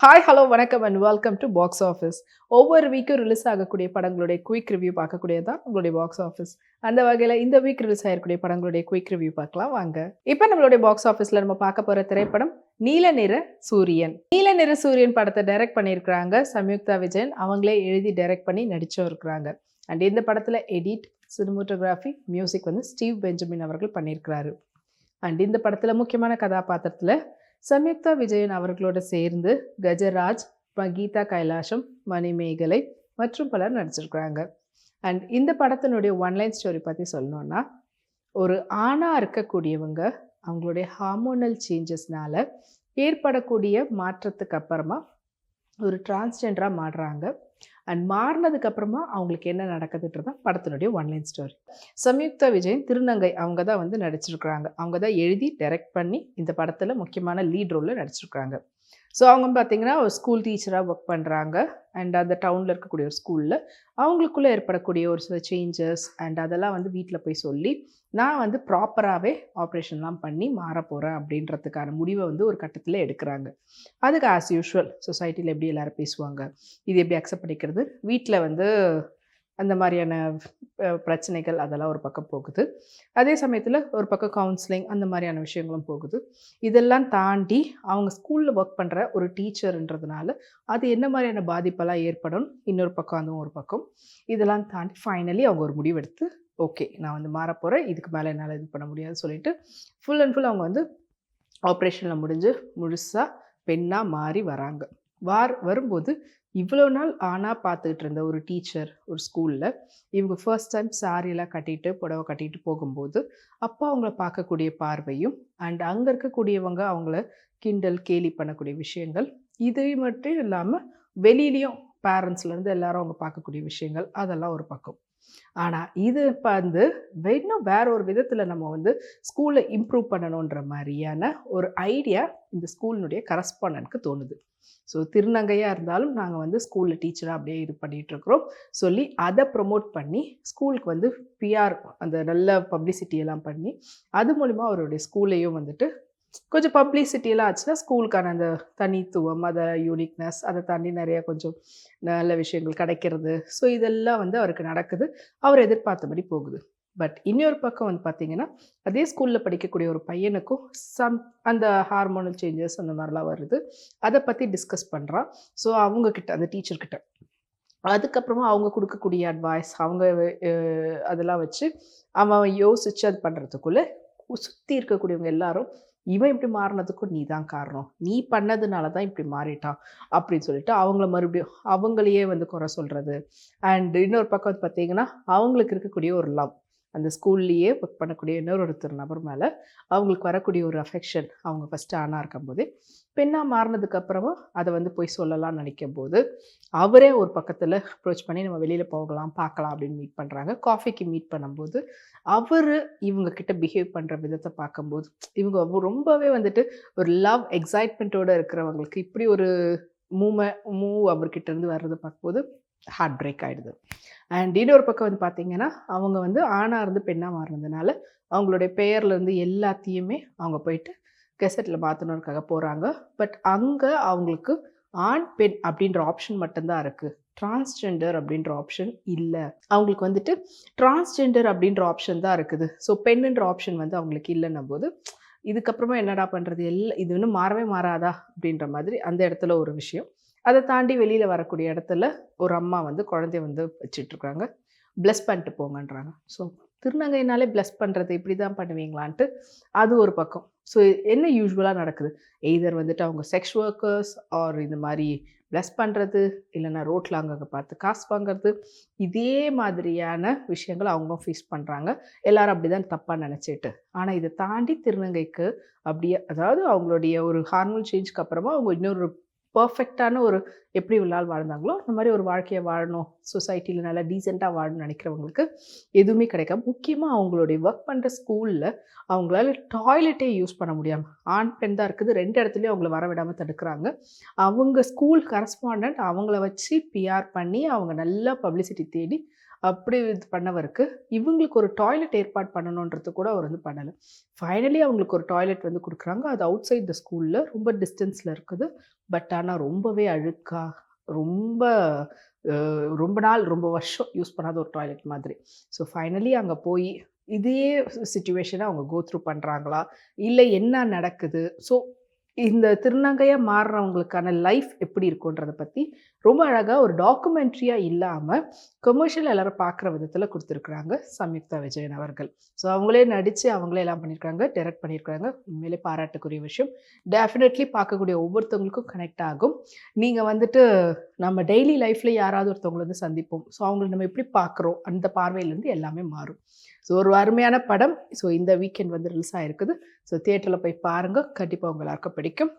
Hi, hello, வணக்கம் and welcome to box office. ஒவ்வொரு வீக்கும் release ஆகக்கூடிய படங்களுடைய குயிக் ரிவ்யூ பார்க்கக்கூடியது தான் உங்களுடைய பாக்ஸ் ஆஃபீஸ். அந்த வகையில் இந்த வீக் ரிலீஸ் ஆகக்கூடிய படங்களுடைய குயிக் ரிவ்யூ பார்க்கலாம் வாங்க. இப்போ நம்மளுடைய பாக்ஸ் ஆஃபீஸில் நம்ம பார்க்க போகிற திரைப்படம் நீல நிற சூரியன். நீல நிற சூரியன் படத்தை டைரக்ட் பண்ணியிருக்கிறாங்க சம்யுக்தா விஜயன். அவங்களே எழுதி டைரக்ட் பண்ணி நடிச்சும் இருக்கிறாங்க. அண்ட் இந்த படத்தில் எடிட், சினிமோட்டோகிராஃபி, மியூசிக் வந்து ஸ்டீவ் பெஞ்சமின் அவர்கள் பண்ணியிருக்கிறாரு. அண்ட் இந்த படத்தில் முக்கியமான கதாபாத்திரத்தில் சம்யுக்தா விஜயன் அவர்களோடு சேர்ந்து கஜராஜ், கீதா கைலாஷம், மணிமேகலை மற்றும் பலர் நடிச்சிருக்கிறாங்க. அண்ட் இந்த படத்தினுடைய ஒன்லைன் ஸ்டோரி பற்றி சொல்லணும்னா, ஒரு ஆணாக இருக்கக்கூடியவங்க அவங்களுடைய ஹார்மோனல் சேஞ்சஸ்னால ஏற்படக்கூடிய மாற்றத்துக்கு அப்புறமா ஒரு டிரான்ஸ்ஜெண்டராக மாறுறாங்க. அண்ட் மாறினதுக்கு அப்புறமா அவங்களுக்கு என்ன நடக்குதுன்றது தான் படத்தினுடைய ஒன்லைன் ஸ்டோரி. சம்யுக்தா விஜயன் திருநங்கை அவங்க தான் வந்து நடிச்சிருக்கிறாங்க. அவங்க தான் எழுதி டைரக்ட் பண்ணி இந்த படத்தில் முக்கியமான லீட் ரோலில் நடிச்சிருக்கிறாங்க. ஸோ அவங்க பார்த்தீங்கன்னா ஒரு ஸ்கூல் டீச்சராக ஒர்க் பண்ணுறாங்க. அண்ட் அந்த டவுனில் இருக்கக்கூடிய ஒரு ஸ்கூலில் அவங்களுக்குள்ளே ஏற்படக்கூடிய ஒரு சில சேஞ்சஸ் அண்ட் அதெல்லாம் வந்து வீட்டில் போய் சொல்லி, நான் வந்து ப்ராப்பராகவே ஆப்ரேஷன்லாம் பண்ணி மாற போகிறேன் அப்படின்றதுக்கான முடிவை வந்து ஒரு கட்டத்தில் எடுக்கிறாங்க. அதுக்கு ஆஸ் யூஷுவல் சொசைட்டியில் எப்படி எல்லோரும் பேசுவாங்க, இது எப்படி அக்செப்ட் பண்ணிக்கிறது, வீட்டில் வந்து அந்த மாதிரியான பிரச்சனைகள் அதெல்லாம் ஒரு பக்கம் போகுது. அதே சமயத்தில் ஒரு பக்கம் கவுன்சிலிங் அந்த மாதிரியான விஷயங்களும் போகுது. இதெல்லாம் தாண்டி அவங்க ஸ்கூலில் ஒர்க் பண்ணுற ஒரு டீச்சர்ன்றதுனால அது என்ன மாதிரியான பாதிப்பெல்லாம் ஏற்படும், இன்னொரு பக்கம் அதுவும் ஒரு பக்கம். இதெல்லாம் தாண்டி ஃபைனலி அவங்க ஒரு முடிவெடுத்து, ஓகே நான் வந்து மாற போகிறேன், இதுக்கு மேலே என்னால் இது பண்ண முடியாதுன்னு சொல்லிட்டு ஃபுல் அண்ட் ஃபுல் அவங்க வந்து ஆப்ரேஷனில் முழுசாக பெண்ணாக மாறி வராங்க. வரும்போது இவ்வளோ நாள் ஆணாக பார்த்துக்கிட்டு இருந்த ஒரு டீச்சர் ஒரு ஸ்கூலில் இவங்க ஃபர்ஸ்ட் டைம் சாரியெல்லாம் கட்டிட்டு புடவை கட்டிட்டு போகும்போது அப்போ அவங்கள பார்க்கக்கூடிய பார்வையும் அண்ட் அங்கே இருக்கக்கூடியவங்க அவங்கள கிண்டல் கேலி பண்ணக்கூடிய விஷயங்கள், இது மட்டும் இல்லாமல் வெளியிலையும் பேரண்ட்ஸ்லேருந்து எல்லாரும் அவங்க பார்க்கக்கூடிய விஷயங்கள் அதெல்லாம் ஒரு பக்கம். ஆனால் இது இப்போ வந்து இன்னும் வேற ஒரு விதத்தில் நம்ம வந்து ஸ்கூலில் இம்ப்ரூவ் பண்ணணுன்ற மாதிரியான ஒரு ஐடியா இந்த ஸ்கூலினுடைய கரஸ்பாண்டன்ட்க்கு தோணுது. ஸோ திருநங்கையாக இருந்தாலும் நாங்கள் வந்து ஸ்கூலில் டீச்சராக அப்படியே இது பண்ணிகிட்ருக்குறோம் சொல்லி அதை ப்ரொமோட் பண்ணி ஸ்கூலுக்கு வந்து பிஆர் அந்த நல்ல பப்ளிசிட்டியெல்லாம் பண்ணி அது மூலிமா அவருடைய ஸ்கூல்லையும் வந்துட்டு கொஞ்சம் பப்ளிசிட்டியெல்லாம் ஆச்சுன்னா ஸ்கூலுக்கான அந்த தனித்துவம், அதை யூனிக்னஸ், அதை தாண்டி நிறையா கொஞ்சம் நல்ல விஷயங்கள் கிடைக்கிறது. ஸோ இதெல்லாம் வந்து அவருக்கு நடக்குது. அவர் எதிர்பார்த்தபடி போகுது. பட் இன்னொரு பக்கம் வந்து பார்த்திங்கன்னா, அதே ஸ்கூலில் படிக்கக்கூடிய ஒரு பையனுக்கும் அந்த ஹார்மோனல் சேஞ்சஸ் அந்த மாதிரிலாம் வருது. அதை பற்றி டிஸ்கஸ் பண்ணுறான். ஸோ அவங்கக்கிட்ட அந்த டீச்சர்கிட்ட அதுக்கப்புறமா அவங்க கொடுக்கக்கூடிய அட்வைஸ் அவங்க அதெல்லாம் வச்சு அவன் யோசித்து அது பண்ணுறதுக்குள்ளே சுற்றி இருக்கக்கூடியவங்க எல்லாரும், இவன் இப்படி மாறினதுக்கும் நீ தான் காரணம், நீ பண்ணதுனால தான் இப்படி மாறிட்டான் அப்படின்னு சொல்லிட்டு அவங்கள மறுபடியும் அவங்களையே வந்து குறை சொல்கிறது. அண்ட் இன்னொரு பக்கம் வந்து பார்த்திங்கன்னா, அவங்களுக்கு இருக்கக்கூடிய ஒரு லவ், அந்த ஸ்கூல்லையே ஒர்க் பண்ணக்கூடிய ஒருத்தர் நபர் மேலே அவங்களுக்கு வரக்கூடிய ஒரு அஃபெக்ஷன், அவங்க ஃபஸ்ட்டு ஆணாக இருக்கும்போதே பெண்ணாக மாறினதுக்கப்புறமா அதை வந்து போய் சொல்லலாம்னு நினைக்கும் போது அவரே ஒரு பக்கத்தில் அப்ரோச் பண்ணி நம்ம வெளியில் போகலாம் பார்க்கலாம் அப்படின்னு மீட் பண்ணுறாங்க. காஃபிக்கு மீட் பண்ணும்போது அவர் இவங்கக்கிட்ட பிஹேவ் பண்ணுற விதத்தை பார்க்கும்போது இவங்க ரொம்பவே வந்துட்டு ஒரு லவ் எக்ஸைட்மெண்ட்டோடு இருக்கிறவங்களுக்கு இப்படி ஒரு மூவ் அவர்கிட்ட இருந்து வர்றதை பார்க்கும்போது ஹார்ட் பிரேக் ஆகிடுது. அண்ட் இன்னொரு பக்கம் வந்து பார்த்திங்கன்னா, அவங்க வந்து ஆணாக இருந்து பெண்ணாக மாறினதுனால அவங்களுடைய பெயர்லேருந்து எல்லாத்தையுமே அவங்க போயிட்டு கெசட்டில் மாற்றணுன்றக்காக போகிறாங்க. பட் அங்கே அவங்களுக்கு ஆண் பெண் அப்படின்ற ஆப்ஷன் மட்டும்தான் இருக்குது. டிரான்ஸ்ஜெண்டர் அப்படின்ற ஆப்ஷன் இல்லை. அவங்களுக்கு வந்துட்டு டிரான்ஸ்ஜெண்டர் அப்படின்ற ஆப்ஷன் தான் இருக்குது. ஸோ பெண்ணுன்ற ஆப்ஷன் வந்து அவங்களுக்கு இல்லைன்னும் போது இதுக்கப்புறமா என்னடா பண்ணுறது, இது இன்னும் மாறவே மாறாதா அப்படின்ற மாதிரி அந்த இடத்துல ஒரு விஷயம். அதை தாண்டி வெளியில் வரக்கூடிய இடத்துல ஒரு அம்மா வந்து குழந்தைய வந்து வச்சிட்ருக்காங்க. ப்ளஸ் பண்ணிட்டு போங்கன்றாங்க. ஸோ திருநங்கைனாலே ப்ளஸ் பண்ணுறது இப்படி தான் பண்ணுவீங்களான்ட்டு அது ஒரு பக்கம். ஸோ என்ன யூஸ்வலாக நடக்குது, எய்தர் வந்துட்டு அவங்க செக்ஸ் ஒர்க்கர்ஸ் ஆர் இந்த மாதிரி ப்ளஸ் பண்ணுறது, இல்லைன்னா ரோட்டில் அங்கங்கே பார்த்து காசு வாங்கிறது, இதே மாதிரியான விஷயங்கள் அவங்களும் ஃபேஸ் பண்ணுறாங்க. எல்லோரும் அப்படி தான் தப்பாக நினச்சிட்டு. ஆனால் இதை தாண்டி திருநங்கைக்கு அப்படியே, அதாவது அவங்களுடைய ஒரு ஹார்மோன் சேஞ்சுக்கு அப்புறமா அவங்க இன்னொரு பர்ஃபெக்டான ஒரு எப்படி ஒரு நாள் வாழ்ந்தாங்களோ அந்த மாதிரி ஒரு வாழ்க்கையை வாழணும், சொசைட்டியில் நல்லா டீசெண்டாக வாழணும்னு நினைக்கிறவங்களுக்கு எதுவுமே கிடைக்காம, முக்கியமாக அவங்களுடைய ஒர்க் பண்ணுற ஸ்கூலில் அவங்களால டாய்லெட்டே யூஸ் பண்ண முடியாமல், ஆண் பெண் தான் இருக்குது, 2 இடத்துலையும் அவங்கள வர விடாமல் தடுக்கிறாங்க. அவங்க ஸ்கூல் கரஸ்பாண்டன்ட் அவங்கள வச்சு பிஆர் பண்ணி அவங்க நல்லா பப்ளிசிட்டி தேடி அப்படி இது பண்ணவருக்கு, இவங்களுக்கு ஒரு டாய்லெட் ஏற்பாடு பண்ணணுன்றது கூட அவர் வந்து பண்ணல. ஃபைனலி அவங்களுக்கு ஒரு டாய்லெட் வந்து குடுக்குறாங்க. அது அவுட் சைட் த ஸ்கூல்ல ரொம்ப டிஸ்டன்ஸ்ல இருக்குது. பட் ஆனா ரொம்பவே அழுக்கா, ரொம்ப ரொம்ப நாள், ரொம்ப வருஷம் யூஸ் பண்ணாத ஒரு டாய்லெட் மாதிரி. ஸோ ஃபைனலி அங்க போயி, இதே சிச்சுவேஷன அவங்க கோ த்ரூ பண்றாங்களா? இல்ல என்ன நடக்குது? ஸோ இந்த திருநங்கையா மாறுறவங்களுக்கான லைஃப் எப்படி இருக்குன்றத பத்தி ரொம்ப அழகா ஒரு டாக்குமெண்ட்ரியா இல்லாம, கமர்ஷியல் எல்லாரும் பார்க்குற விதத்துல குடுத்துருக்காங்க சம்யுக்தா விஜயன் அவர்கள். ஸோ அவங்களே நடிச்சு, அவங்களே எல்லாம் பண்ணியிருக்காங்க. டைரக்ட் பண்ணியிருக்காங்க. உண்மையிலே பாராட்டுக்குரிய விஷயம். டெஃபினெட்லி பார்க்கக்கூடிய ஒவ்வொருத்தவங்களுக்கும் கனெக்ட் ஆகும். நீங்க வந்துட்டு நம்ம டெய்லி லைஃப்ல யாராவது ஒருத்தவங்கள வந்து சந்திப்போம். ஸோ அவங்கள நம்ம எப்படி பார்க்குறோம்? அந்த பார்வையிலேருந்து எல்லாமே மாறும். ஸோ ஒரு அருமையான படம். ஸோ இந்த வீக்கெண்ட் வந்து ரிலீஸ் ஆயிருக்குது. ஸோ தியேட்டர்ல போய் பாருங்க. கண்டிப்பா உங்க எல்லாருக்கும் பிடிக்கும்.